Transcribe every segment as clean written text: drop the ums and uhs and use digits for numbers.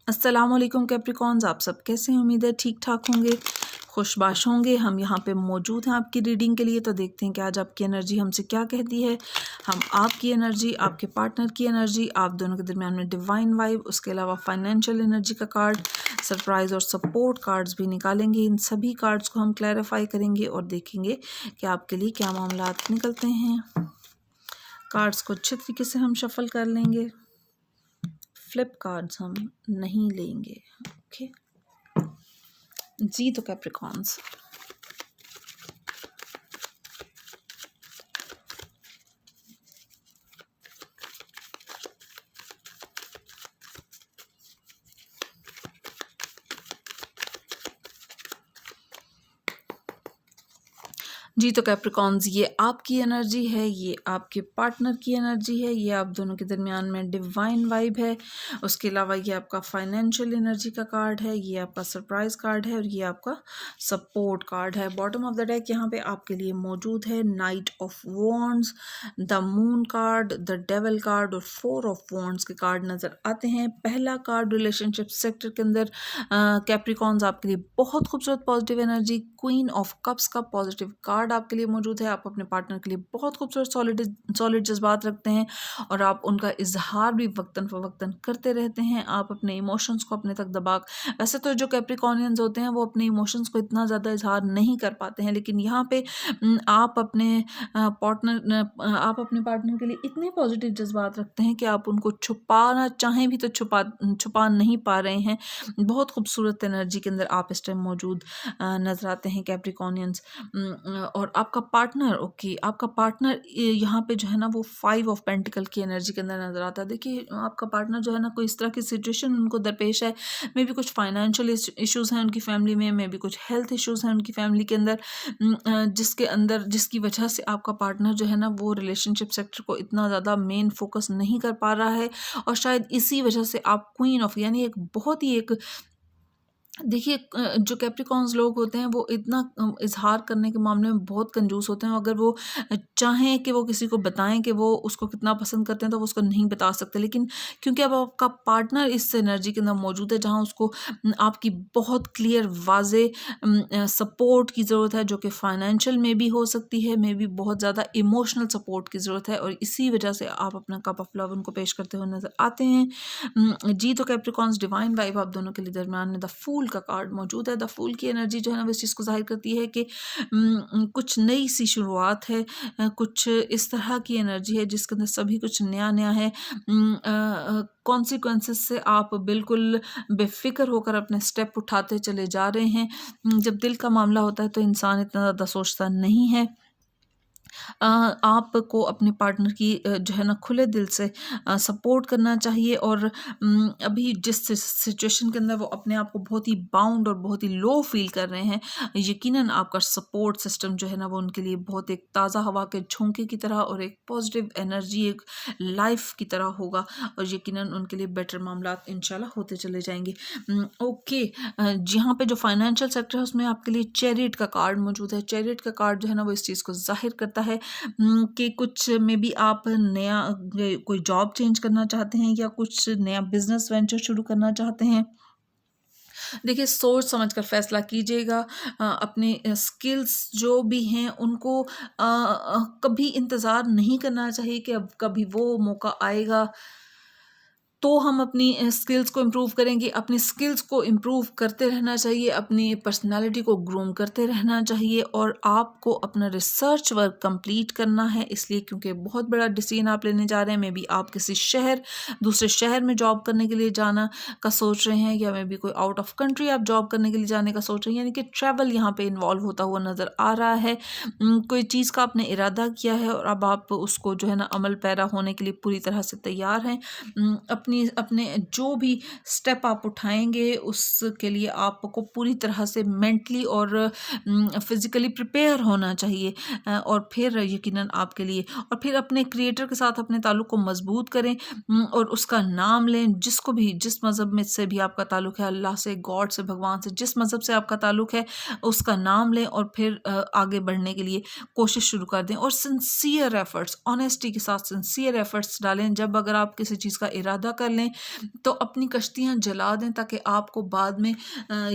अस्सलाम वालेकुम कैप्रिकॉन्स, आप सब कैसे हैं? उम्मीद है ठीक ठाक होंगे, खुशबाश होंगे। हम यहाँ पे मौजूद हैं आपकी रीडिंग के लिए। तो देखते हैं कि आज आपकी एनर्जी हमसे क्या कहती है। हम आपकी एनर्जी, आपके पार्टनर की एनर्जी, आप दोनों के दरमियान में डिवाइन वाइब, उसके अलावा फाइनेंशियल एनर्जी का कार्ड, सरप्राइज और सपोर्ट कार्ड्स भी निकालेंगे। इन सभी कार्ड्स को हम क्लैरिफाई करेंगे और देखेंगे कि आपके लिए क्या मामला निकलते हैं। कार्ड्स को अच्छे तरीके से हम शफल कर लेंगे। फ्लिप कार्ड्स हम नहीं लेंगे। ओके जी। तो कैप्रिकॉन्स, जी तो कैप्रिकॉन्स, ये आपकी एनर्जी है, ये आपके पार्टनर की एनर्जी है, ये आप दोनों के दरमियान में डिवाइन वाइब है। उसके अलावा ये आपका फाइनेंशियल एनर्जी का कार्ड है, ये आपका सरप्राइज कार्ड है और ये आपका सपोर्ट कार्ड है। बॉटम ऑफ द डेक यहाँ पे आपके लिए मौजूद है night of wands, the moon card, the devil card और 4 ऑफ वॉन्ड्स के कार्ड नज़र आते हैं। पहला कार्ड रिलेशनशिप सेक्टर के अंदर कैप्रिकॉन्स आपके लिए बहुत खूबसूरत positive energy, queen of cups का पॉजिटिव कार्ड आपके लिए मौजूद है। आप अपने पार्टनर के लिए बहुत खूबसूरत सॉलिड जज्बात रखते हैं और आप उनका इजहार भी वक्तन फ़वक्तन करते रहते हैं। आप अपने इमोशंस को अपने तक दबा, वैसे तो जो कैप्रिकॉनियंस होते हैं वो अपने इमोशंस को इतना ज़्यादा इजहार नहीं कर पाते हैं, लेकिन यहाँ पे आप अपने पार्टनर के लिए इतने पॉजिटिव जज्बात रखते हैं कि आप उनको छुपाना चाहें भी तो छुपा नहीं पा रहे हैं। बहुत खूबसूरत एनर्जी के अंदर आप इस टाइम मौजूद नज़र आते हैं कैप्रिकॉनियंस। और आपका पार्टनर, ओके, आपका पार्टनर यहाँ पे जो है ना वो 5 ऑफ पेंटिकल की एनर्जी के अंदर नज़र आता है। देखिए आपका पार्टनर जो है ना कोई इस तरह की सिचुएशन उनको दरपेश है, मे बी कुछ फाइनेंशियल इश्यूज़ हैं उनकी फैमिली में, मे बी कुछ हेल्थ इश्यूज़ हैं उनकी फैमिली के अंदर, जिसकी वजह से आपका पार्टनर जो है ना वो रिलेशनशिप सेक्टर को इतना ज़्यादा मेन फोकस नहीं कर पा रहा है। और शायद इसी वजह से आप क्वीन ऑफ, यानी एक बहुत ही एक, देखिए जो कैप्रिकॉन्स लोग होते हैं वो इतना इजहार करने के मामले में बहुत कंजूस होते हैं। अगर वो चाहें कि वो किसी को बताएं कि वो उसको कितना पसंद करते हैं तो वो उसको नहीं बता सकते, लेकिन क्योंकि अब आपका पार्टनर इस एनर्जी के अंदर मौजूद है जहां उसको आपकी बहुत क्लियर वाजे सपोर्ट की ज़रूरत है, जो कि फाइनेंशियल में भी हो सकती है, में भी बहुत ज़्यादा इमोशनल सपोर्ट की ज़रूरत है, और इसी वजह से आप अपना कप ऑफ लव उनको पेश करते हुए नज़र आते हैं। जी तो कैप्रिकॉन्स, डिवाइन वाइब आप दोनों के लिए दरमियान में द फूल का कार्ड मौजूद है। द फूल की एनर्जी जो है ना वो इस चीज़ को जाहिर करती है कि कुछ नई सी शुरुआत है, कुछ इस तरह की एनर्जी है जिसके अंदर सभी कुछ नया नया है। कॉन्सिक्वेंसेस से आप बिल्कुल बेफिक्र होकर अपने स्टेप उठाते चले जा रहे हैं। जब दिल का मामला होता है तो इंसान इतना ज़्यादा सोचता नहीं है। आपको अपने पार्टनर की जो है ना खुले दिल से सपोर्ट करना चाहिए। और अभी जिस सिचुएशन के अंदर वो अपने आप को बहुत ही बाउंड और बहुत ही लो फील कर रहे हैं, यकीनन आपका सपोर्ट सिस्टम जो है ना वो उनके लिए बहुत एक ताज़ा हवा के झोंके की तरह और एक पॉजिटिव एनर्जी, एक लाइफ की तरह होगा, और यकीनन उनके लिए बेटर मामला इंशाल्लाह होते चले जाएंगे। ओके, जहाँ पे जो फाइनेंशियल सेक्टर है उसमें आपके लिए चैरियट का कार्ड मौजूद है। चैरियट का कार्ड जो है ना वो इस चीज़ को जाहिर करता है कि कुछ में भी आप नया कोई जॉब चेंज करना चाहते हैं या कुछ नया बिजनेस वेंचर शुरू करना चाहते हैं। देखिए सोच समझ कर फैसला कीजिएगा। अपने स्किल्स जो भी हैं उनको कभी इंतज़ार नहीं करना चाहिए कि अब कभी वो मौका आएगा तो हम अपनी स्किल्स को इम्प्रूव करेंगे। अपनी स्किल्स को इम्प्रूव करते रहना चाहिए, अपनी पर्सनालिटी को ग्रूम करते रहना चाहिए, और आपको अपना रिसर्च वर्क कंप्लीट करना है, इसलिए क्योंकि बहुत बड़ा डिसीजन आप लेने जा रहे हैं। मे बी आप किसी दूसरे शहर में जॉब करने के लिए जाना का सोच रहे हैं, या मे बी कोई आउट ऑफ कंट्री आप जॉब करने के लिए जाने का सोच रहे हैं, यानी कि ट्रैवल यहाँ पे इन्वॉल्व होता हुआ नज़र आ रहा है। कोई चीज़ का आपने इरादा किया है और अब आप उसको जो है ना अमल पैरा होने के लिए पूरी तरह से तैयार हैं। अपने जो भी स्टेप आप उठाएंगे उसके लिए आपको पूरी तरह से मेंटली और फिज़िकली प्रिपेयर होना चाहिए, और फिर यकीनन आपके लिए, और फिर अपने क्रिएटर के साथ अपने ताल्लुक़ को मजबूत करें, और उसका नाम लें। जिस मज़हब में से भी आपका ताल्लुक़ है, अल्लाह से, गॉड से, भगवान से, जिस मज़हब से आपका ताल्लुक़ है उसका नाम लें, और फिर आगे बढ़ने के लिए कोशिश शुरू कर दें, और सिंसियर एफर्ट्स, ऑनेस्टी के साथ सिंसियर एफर्ट्स डालें। जब अगर आप किसी चीज़ का इरादा कर लें, तो अपनी कश्तियाँ जला दें, ताकि आपको बाद में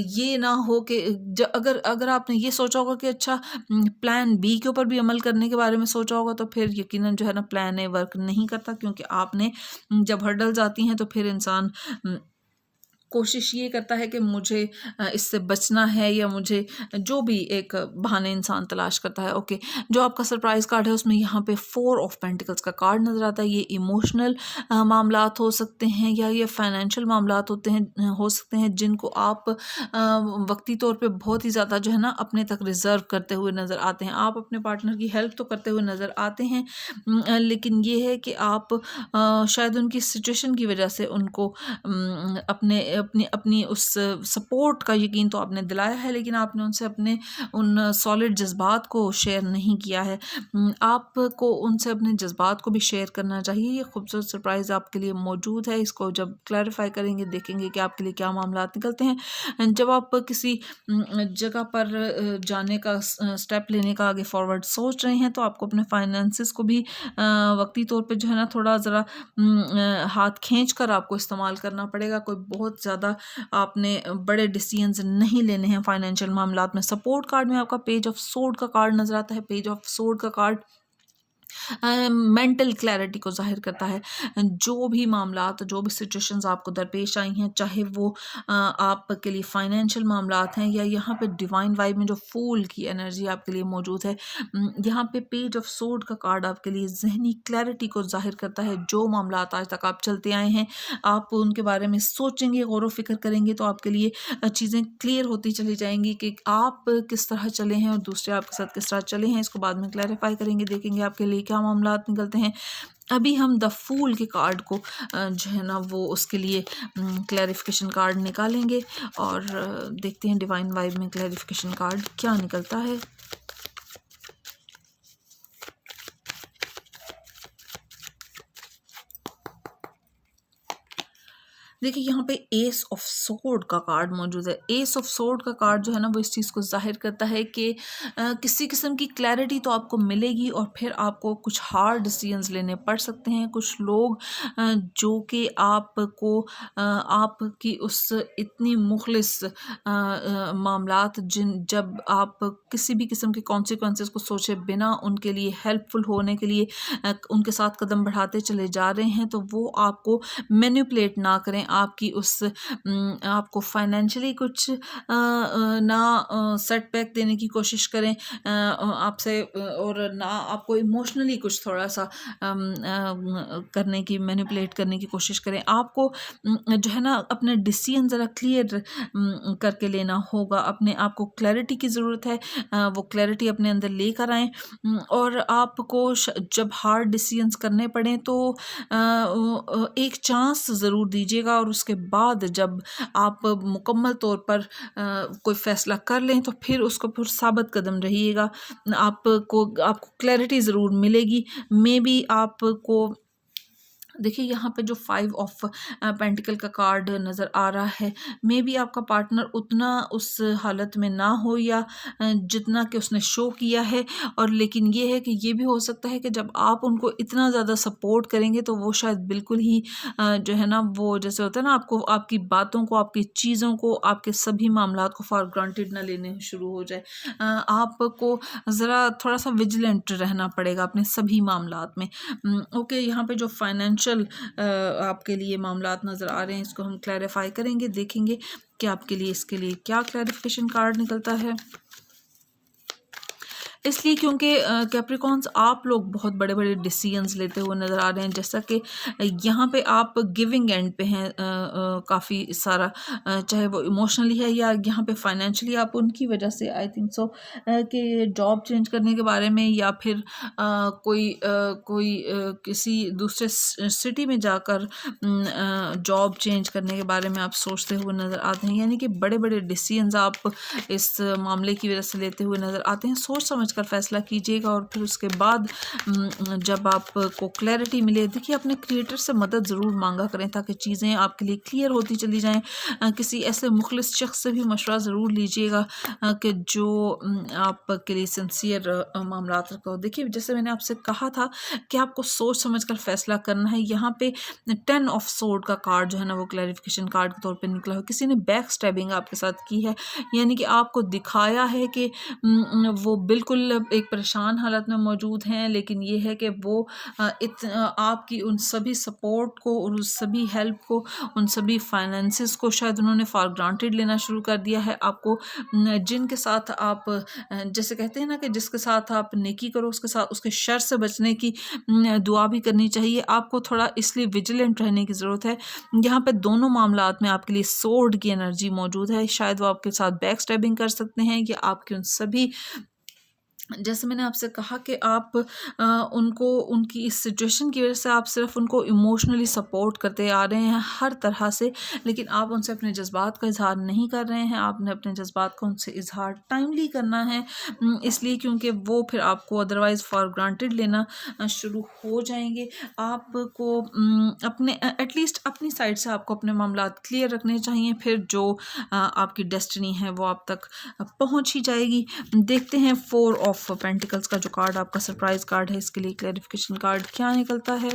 ये ना हो कि अगर अगर आपने ये सोचा होगा कि अच्छा प्लान बी के ऊपर भी अमल करने के बारे में सोचा होगा, तो फिर यकीनन जो है ना प्लान ए वर्क नहीं करता, क्योंकि आपने जब हर्डल्स आती हैं तो फिर इंसान कोशिश ये करता है कि मुझे इससे बचना है, या मुझे जो भी एक बहाने इंसान तलाश करता है। ओके, जो आपका सरप्राइज़ कार्ड है उसमें यहाँ पे 4 ऑफ पेंटिकल्स का कार्ड नज़र आता है। ये इमोशनल मामलात हो सकते हैं, या ये फाइनेंशियल मामलात होते हैं, हो सकते हैं, जिनको आप वक्ती तौर पे बहुत ही ज़्यादा जो है ना अपने तक रिज़र्व करते हुए नज़र आते हैं। आप अपने पार्टनर की हेल्प तो करते हुए नज़र आते हैं, लेकिन ये है कि आप शायद उनकी सिचुएशन की वजह से उनको अपने अपनी अपनी उस सपोर्ट का यकीन तो आपने दिलाया है, लेकिन आपने उनसे अपने उन सॉलिड जज्बात को शेयर नहीं किया है। आपको उनसे अपने जज्बात को भी शेयर करना चाहिए। ये खूबसूरत सरप्राइज़ आपके लिए मौजूद है। इसको जब क्लैरिफाई करेंगे, देखेंगे कि आपके लिए क्या मामलात निकलते हैं। जब आप किसी जगह पर जाने का स्टेप लेने का आगे फॉरवर्ड सोच रहे हैं, तो आपको अपने फाइनेंसिस को भी वक्ती तौर पे जो है ना थोड़ा ज़रा हाथ खींच कर आपको इस्तेमाल करना पड़ेगा। कोई बहुत ज़्यादा आपने बड़े डिसीजंस नहीं लेने हैं फाइनेंशियल मामलात में। सपोर्ट कार्ड में आपका पेज ऑफ सोर्ड का कार्ड नज़र आता है। पेज ऑफ सोर्ड का कार्ड मेंटल क्लैरिटी को ज़ाहिर करता है। जो भी मामलात, जो भी सिचुएशंस आपको दरपेश आई हैं, चाहे वो आपके लिए फाइनेंशियल मामलात हैं, या यहाँ पे डिवाइन वाइब में जो फूल की एनर्जी आपके लिए मौजूद है, यहाँ पे पेज ऑफ सोर्ड का कार्ड आपके लिए जहनी क्लैरिटी को ज़ाहिर करता है। जो मामलात आज तक आप चलते आए हैं, आप उनके बारे में सोचेंगे, गौर व फिक्र करेंगे, तो आपके लिए चीज़ें क्लियर होती चली जाएंगी कि आप किस तरह चले हैं और दूसरे आपके साथ किस तरह चले हैं। इसको बाद में क्लैरिफाई करेंगे, देखेंगे आपके लिए क्या मामलात निकलते हैं। अभी हम द फूल के कार्ड को जो है ना वो उसके लिए क्लैरिफिकेशन कार्ड निकालेंगे, और देखते हैं डिवाइन वाइब में क्लैरिफिकेशन कार्ड क्या निकलता है। देखिए यहाँ पे एस ऑफ सोर्ड का कार्ड मौजूद है। एस ऑफ सोर्ड का कार्ड जो है ना वो इस चीज़ को जाहिर करता है कि किसी किस्म की क्लैरिटी तो आपको मिलेगी, और फिर आपको कुछ हार्ड डिसीजंस लेने पड़ सकते हैं। कुछ लोग जो कि आपको आपकी उस इतनी मुखलिस मामलात जब आप किसी भी किस्म के कॉन्सिक्वेंसेस को सोचे बिना उनके लिए हेल्पफुल होने के लिए उनके साथ कदम बढ़ाते चले जा रहे हैं, तो वो आपको मैनिपुलेट ना करें। आपकी उस आपको फाइनेंशियली कुछ ना सेटबैक देने की कोशिश करें आपसे, और ना आपको इमोशनली कुछ थोड़ा सा करने की, मैनिपुलेट करने की कोशिश करें। आपको जो है ना अपने डिसीजन ज़रा क्लियर करके लेना होगा। अपने आप को क्लैरिटी की ज़रूरत है, वो क्लैरिटी अपने अंदर लेकर आएँ। और आपको जब हार्ड डिसीजंस करने पड़ें तो एक चांस ज़रूर दीजिएगा, और उसके बाद जब आप मुकम्मल तौर पर कोई फ़ैसला कर लें, तो फिर उसको फिर साबित कदम रहिएगा। आपको क्लैरिटी ज़रूर मिलेगी। मे बी आपको देखिए यहाँ पे जो 5 ऑफ पेंटिकल का कार्ड नज़र आ रहा है, मे बी आपका पार्टनर उतना उस हालत में ना हो, या जितना कि उसने शो किया है। और लेकिन ये है कि ये भी हो सकता है कि जब आप उनको इतना ज़्यादा सपोर्ट करेंगे, तो वो शायद बिल्कुल ही जो है ना वो जैसे होता है ना, आपको आपकी बातों को, आपकी चीज़ों को, आपके सभी मामलात को फॉर ग्रांटेड ना लेने शुरू हो जाए। आपको ज़रा थोड़ा सा विजिलेंट रहना पड़ेगा अपने सभी मामलात में। ओके, यहाँ पे जो फाइनेंशियल आपके लिए मामलात नज़र आ रहे हैं, इसको हम क्लैरिफाई करेंगे, देखेंगे कि आपके लिए इसके लिए क्या क्लैरिफिकेशन कार्ड निकलता है। इसलिए क्योंकि कैप्रिकॉन्स आप लोग बहुत बड़े बड़े डिसीजंस लेते हुए नज़र आ रहे हैं, जैसा कि यहाँ पे आप गिविंग एंड पे हैं काफ़ी सारा, चाहे वो इमोशनली है या यहाँ पे फाइनेंशियली। आप उनकी वजह से आई थिंक सो कि जॉब चेंज करने के बारे में, या फिर कोई किसी दूसरे सिटी में जाकर जॉब चेंज करने के बारे में आप सोचते हुए नज़र आते हैं। यानी कि बड़े बड़े डिसीजंस आप इस मामले की वजह से लेते हुए नज़र आते हैं। सोच समझ समझकर फैसला कीजिएगा और फिर उसके बाद जब आपको क्लैरिटी मिले, देखिए अपने क्रिएटर से मदद ज़रूर मांगा करें ताकि चीज़ें आपके लिए क्लियर होती चली जाएं। किसी ऐसे मुखलिस शख्स से भी मशवरा ज़रूर लीजिएगा कि जो आपके लिए सिंसियर मामलात रखा हो। देखिए जैसे मैंने आपसे कहा था कि आपको सोच समझ कर फैसला करना है। यहाँ पे 10 ऑफ सोर्ड का कार्ड जो है ना वो क्लैरिफिकेशन कार्ड के तौर पे निकला है। किसी ने बैक स्टैबिंग आपके साथ की है, यानी कि आपको दिखाया है कि वो बिल्कुल एक परेशान हालत में मौजूद हैं, लेकिन ये है कि वो आपकी उन सभी सपोर्ट को और उस सभी हेल्प को, उन सभी फाइनेंसिस को शायद उन्होंने फॉर ग्रांटेड लेना शुरू कर दिया है। आपको जिनके साथ आप जैसे कहते हैं ना कि जिसके साथ आप नेकी करो उसके साथ उसके शर से बचने की दुआ भी करनी चाहिए। आपको थोड़ा इसलिए विजिलेंट रहने की ज़रूरत है। यहाँ पे दोनों मामलात में आपके लिए सोर्ड की एनर्जी मौजूद है। शायद वो आपके साथ बैक स्टैबिंग कर सकते हैं या आपके उन सभी, जैसे मैंने आपसे कहा कि आप उनको उनकी इस सिचुएशन की वजह से आप सिर्फ उनको इमोशनली सपोर्ट करते आ रहे हैं हर तरह से, लेकिन आप उनसे अपने जज्बात का इजहार नहीं कर रहे हैं। आपने अपने जज्बात का उनसे इजहार टाइमली करना है, इसलिए क्योंकि वो फिर आपको अदरवाइज़ फॉर ग्रांटेड लेना शुरू हो जाएंगे। आपको अपने एटलीस्ट अपनी साइड से आपको अपने मामलात क्लियर रखने चाहिए, फिर जो आपकी डेस्टिनी है वो आप तक पहुंच ही जाएगी। देखते हैं 4 ऑफ पेंटिकल्स का जो कार्ड आपका सरप्राइज कार्ड है, इसके लिए क्लैरिफिकेशन कार्ड क्या निकलता है।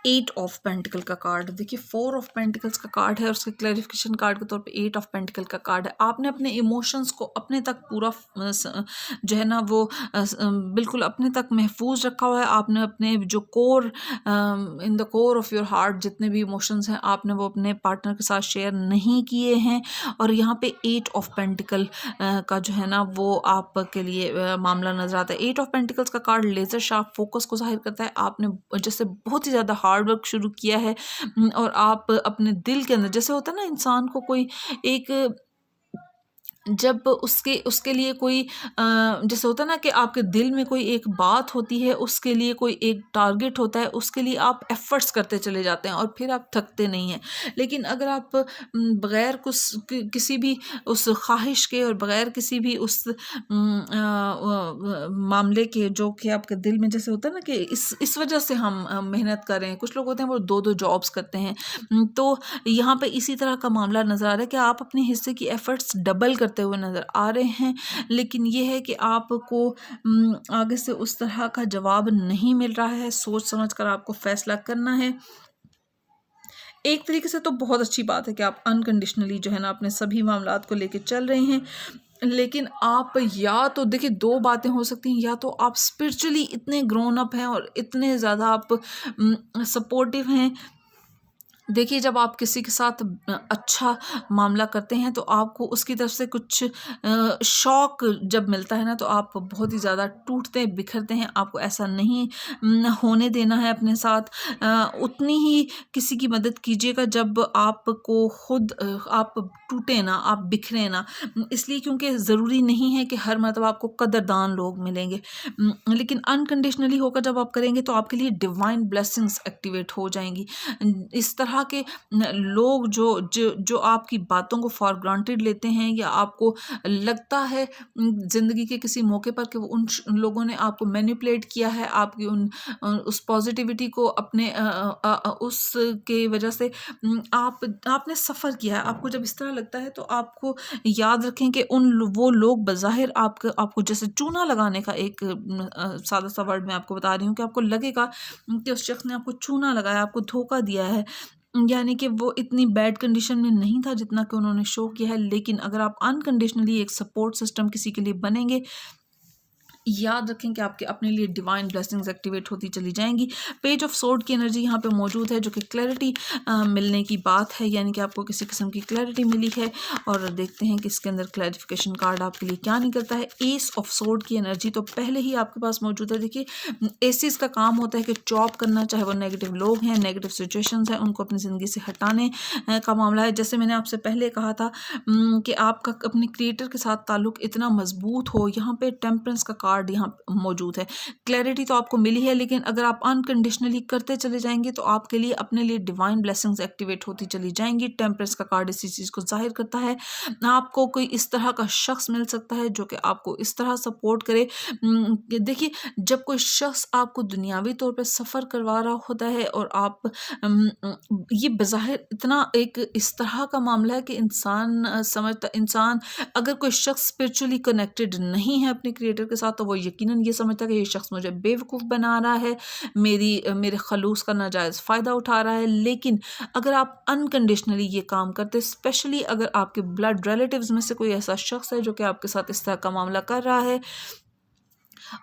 8 ऑफ पेंटिकल का कार्ड, देखिए 4 ऑफ पेंटिकल्स का कार्ड है और उसके क्लैरिफिकेशन कार्ड के तौर पे 8 ऑफ पेंटिकल का कार्ड है। आपने अपने इमोशंस को अपने तक पूरा जो है ना वो बिल्कुल अपने तक महफूज रखा हुआ है। आपने अपने जो core in the core of your heart जितने भी इमोशंस हैं आपने वो अपने पार्टनर के साथ शेयर नहीं किए हैं। और यहाँ पे 8 ऑफ पेंटिकल का जो है ना वो आपके लिए मामला नजर आता है। 8 ऑफ पेंटिकल्स का कार्ड लेजर शार्प फोकस को जाहिर करता है। आपने जैसे बहुत ही ज़्यादा हार्ड वर्क शुरू किया है और आप अपने दिल के अंदर, जैसे होता है ना इंसान को कोई एक जब उसके उसके लिए कोई जैसे होता है ना कि आपके दिल में कोई एक बात होती है, उसके लिए कोई एक टारगेट होता है, उसके लिए आप एफर्ट्स करते चले जाते हैं और फिर आप थकते नहीं हैं। लेकिन अगर आप बग़ैर किसी भी उस ख्वाहिश के और बग़ैर किसी भी उस मामले के जो कि आपके दिल में, जैसे होता है ना कि इस वजह से हम मेहनत कर रहे हैं। कुछ लोग होते हैं वो 2-2 जॉब्स करते हैं। तो यहाँ पे इसी तरह का मामला नज़र आ रहा है कि आप अपने हिस्से की एफर्ट्स डबल करते हुए नज़र आ रहे हैं, लेकिन ये है कि आपको आगे से उस तरह का जवाब नहीं मिल रहा है। सोच समझ कर आपको फैसला करना है। एक तरीके से तो बहुत अच्छी बात है कि आप अनकंडीशनली जो है ना अपने सभी मामलात को लेके चल रहे हैं, लेकिन आप या तो देखिए 2 बातें हो सकती हैं, या तो आप स्पिरिचुअली इतने ग्रोन अप हैं और इतने ज़्यादा आप सपोर्टिव हैं। देखिए जब आप किसी के साथ अच्छा मामला करते हैं तो आपको उसकी तरफ से कुछ शौक जब मिलता है ना तो आप बहुत ही ज़्यादा टूटते बिखरते हैं। आपको ऐसा नहीं होने देना है अपने साथ। उतनी ही किसी की मदद कीजिएगा जब आपको खुद आप टूटे ना, आप बिखरे ना। इसलिए क्योंकि ज़रूरी नहीं है कि हर मर्तबा आपको कदरदान लोग मिलेंगे, लेकिन अनकंडीशनली होकर जब आप करेंगे तो आपके लिए डिवाइन ब्लेसिंग्स एक्टिवेट हो जाएंगी। इस तरह के लोग जो आपकी बातों को फॉर ग्रांटेड लेते हैं या आपको लगता है ज़िंदगी के किसी मौके पर कि उन लोगों ने आपको मैनिपुलेट किया है, आपकी उस पॉजिटिविटी को अपने उसके वजह से आपने सफ़र किया है। आपको जब इस तरह लगता है तो आपको याद रखें कि वो लोग बज़ाहिर आपको जैसे चूना लगाने का एक सादा सा वर्ड मैं आपको बता रही हूँ कि आपको लगेगा कि उस शख्स ने आपको चूना लगाया, आपको धोखा दिया है, यानी कि वो इतनी बैड कंडीशन में नहीं था जितना कि उन्होंने शो किया है। लेकिन अगर आप अनकंडीशनली एक सपोर्ट सिस्टम किसी के लिए बनेंगे, याद रखें कि आपके अपने लिए डिवाइन ब्लेसिंग्स एक्टिवेट होती चली जाएंगी। पेज ऑफ सोर्ड की एनर्जी यहाँ पे मौजूद है जो कि क्लैरिटी मिलने की बात है, यानी कि आपको किसी किस्म की क्लैरिटी मिली है। और देखते हैं कि इसके अंदर क्लैरिफिकेशन कार्ड आपके लिए क्या निकलता है। एस ऑफ सोर्ड की एनर्जी तो पहले ही आपके पास मौजूद है। देखिए एसिस का काम होता है कि चॉप करना, चाहे वो नेगेटिव लोग हैं, नेगेटिव सिचुएशंस हैं, उनको अपनी ज़िंदगी से हटाने का मामला है। जैसे मैंने आपसे पहले कहा था कि आपका अपने क्रिएटर के साथ ताल्लुक़ इतना मजबूत हो। यहाँ पे टेम्परेंस का कार्ड यहाँ मौजूद है। क्लैरिटी तो आपको मिली है, लेकिन अगर आप अनकंडीशनली करते चले जाएंगे तो आपके लिए अपने लिए डिवाइन ब्लेसिंग्स एक्टिवेट होती चली जाएंगी। टेम्परेंस का कार्ड इसी चीज़ को जाहिर करता है। आपको कोई इस तरह का शख्स मिल सकता है जो कि आपको इस तरह सपोर्ट करे। देखिए, जब कोई शख्स आपको दुनियावी तौर पे सफ़र करवा रहा होता है और आप ये बज़ाहिर इतना एक इस तरह का मामला है कि इंसान समझता, इंसान अगर कोई शख्स स्पिरिचुअली कनेक्टेड नहीं है अपने क्रिएटर के साथ तो वो यकीनन ये समझता है कि ये शख्स मुझे बेवकूफ़ बना रहा है, मेरे खलूस का नाजायज़ फ़ायदा उठा रहा है। लेकिन अगर आप अनकंडीशनली ये काम करते, स्पेशली अगर आपके ब्लड रिलेटिव्स में से कोई ऐसा शख्स है जो कि आपके साथ इस तरह का मामला कर रहा है,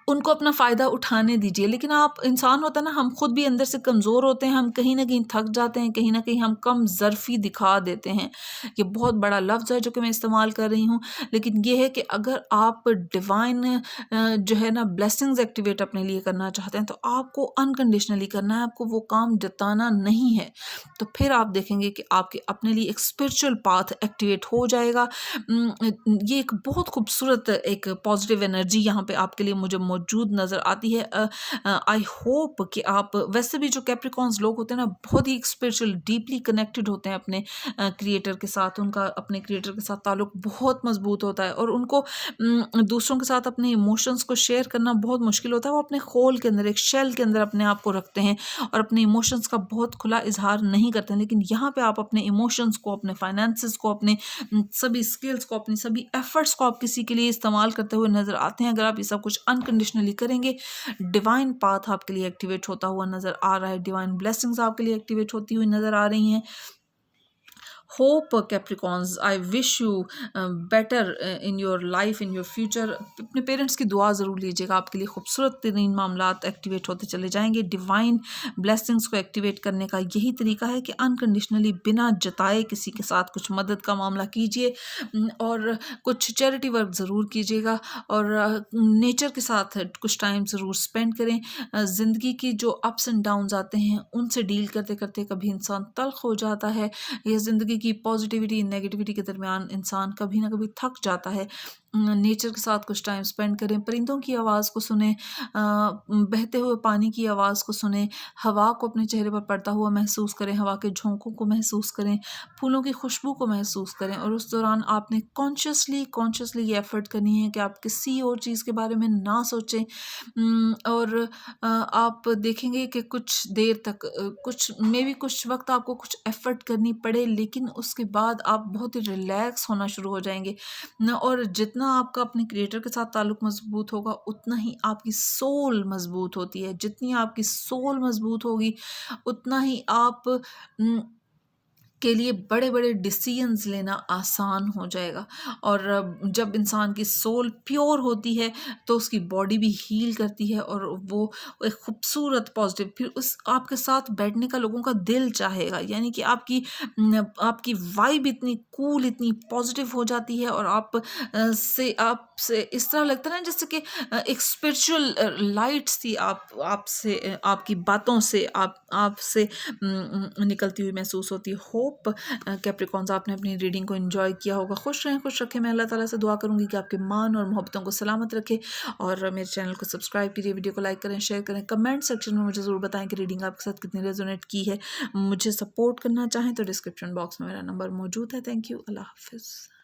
उनको अपना फ़ायदा उठाने दीजिए। लेकिन आप, इंसान होता है ना, हम खुद भी अंदर से कमज़ोर होते हैं, हम कहीं न कहीं थक जाते हैं, कहीं न कहीं हम कम ज़र्फ़ी दिखा देते हैं। ये बहुत बड़ा लफ्ज़ है जो कि मैं इस्तेमाल कर रही हूँ, लेकिन ये है कि अगर आप डिवाइन जो है ना ब्लेसिंग्स एक्टिवेट अपने लिए करना चाहते हैं तो आपको अनकंडीशनली करना है, आपको वो काम जताना नहीं है। तो फिर आप देखेंगे कि आपके अपने लिए एक स्पिरिचुअल पाथ एक्टिवेट हो जाएगा। ये एक बहुत खूबसूरत एक पॉजिटिव एनर्जी यहाँ पे आपके लिए मुझे मौजूद नज़र आती है। आई होप कि आप, वैसे भी जो कैप्रिकॉन्स लोग होते हैं ना, बहुत ही स्पिरिचुअल डीपली कनेक्टेड होते हैं अपने क्रिएटर के साथ। उनका अपने क्रिएटर के साथ ताल्लुक बहुत मजबूत होता है और उनको दूसरों के साथ अपने इमोशंस को शेयर करना बहुत मुश्किल होता है। वो अपने खोल के अंदर, एक शेल के अंदर अपने आप को रखते हैं और अपने इमोशंस का बहुत खुला इजहार नहीं करते हैं। लेकिन यहाँ पे आप अपने इमोशंस को, अपने फाइनेंसेस को, अपने सभी स्किल्स को, अपनी सभी एफर्ट्स को आप किसी के लिए इस्तेमाल करते हुए नज़र आते हैं। अगर आप ये सब कुछ अनकंडीशनली करेंगे, डिवाइन पाथ आपके लिए एक्टिवेट होता हुआ नज़र आ रहा है, डिवाइन ब्लेसिंग्स आपके लिए एक्टिवेट होती हुई नज़र आ रही हैं। Hope Capricorns, I wish you better in your life, in your future. अपने पेरेंट्स की दुआ ज़रूर लीजिएगा, आपके लिए खूबसूरत तरीन मामलात एक्टिवेट होते चले जाएंगे। डिवाइन ब्लेसिंग्स को एक्टिवेट करने का यही तरीका है कि अनकंडीशनली बिना जताए किसी के साथ कुछ मदद का मामला कीजिए और कुछ चैरिटी वर्क ज़रूर कीजिएगा और नेचर के साथ कुछ टाइम ज़रूर स्पेंड करें। ज़िंदगी की जो अप्स एंड डाउन्स आते हैं उनसे डील करते करते कभी इंसान तल्ख हो जाता है। ये ज़िंदगी की पॉजिटिविटी नेगेटिविटी के दरमियान इंसान कभी ना कभी थक जाता है। नेचर के साथ कुछ टाइम स्पेंड करें, परिंदों की आवाज़ को सुने, बहते हुए पानी की आवाज़ को सुने, हवा को अपने चेहरे पर पड़ता हुआ महसूस करें, हवा के झोंकों को महसूस करें, फूलों की खुशबू को महसूस करें। और उस दौरान आपने कॉन्शियसली ये एफर्ट करनी है कि आप किसी और चीज़ के बारे में ना सोचें। और आप देखेंगे कि कुछ देर तक, कुछ वक्त आपको कुछ एफर्ट करनी पड़े, लेकिन उसके बाद आप बहुत ही रिलैक्स होना शुरू हो जाएंगे न। और जितना आपका अपने क्रिएटर के साथ ताल्लुक मजबूत होगा उतना ही आपकी सोल मजबूत होती है। जितनी आपकी सोल मजबूत होगी उतना ही आप के लिए बड़े बड़े डिसीजंस लेना आसान हो जाएगा। और जब इंसान की सोल प्योर होती है तो उसकी बॉडी भी हील करती है और वो एक खूबसूरत पॉजिटिव, फिर उस आपके साथ बैठने का लोगों का दिल चाहेगा। यानी कि आपकी वाइब इतनी कूल, इतनी पॉजिटिव हो जाती है और आपसे इस तरह लगता है ना जैसे कि एक स्पिरिचुअल लाइट सी आपसे, आपकी बातों से, आपसे निकलती हुई महसूस होती है। होप कैप्रिकॉन्स आपने अपनी रीडिंग को एंजॉय किया होगा। खुश रहें, खुश रखें। मैं अल्लाह ताला से दुआ करूंगी कि आपके मान और मोहब्बतों को सलामत रखे। और मेरे चैनल को सब्सक्राइब कीजिए, वीडियो को लाइक करें, शेयर करें। कमेंट सेक्शन में मुझे ज़रूर बताएं कि रीडिंग आपके साथ कितनी रेजोनेट की है। मुझे सपोर्ट करना चाहें तो डिस्क्रिप्शन बॉक्स में मेरा नंबर मौजूद है। Thank you. अल्लाह हाफिज़।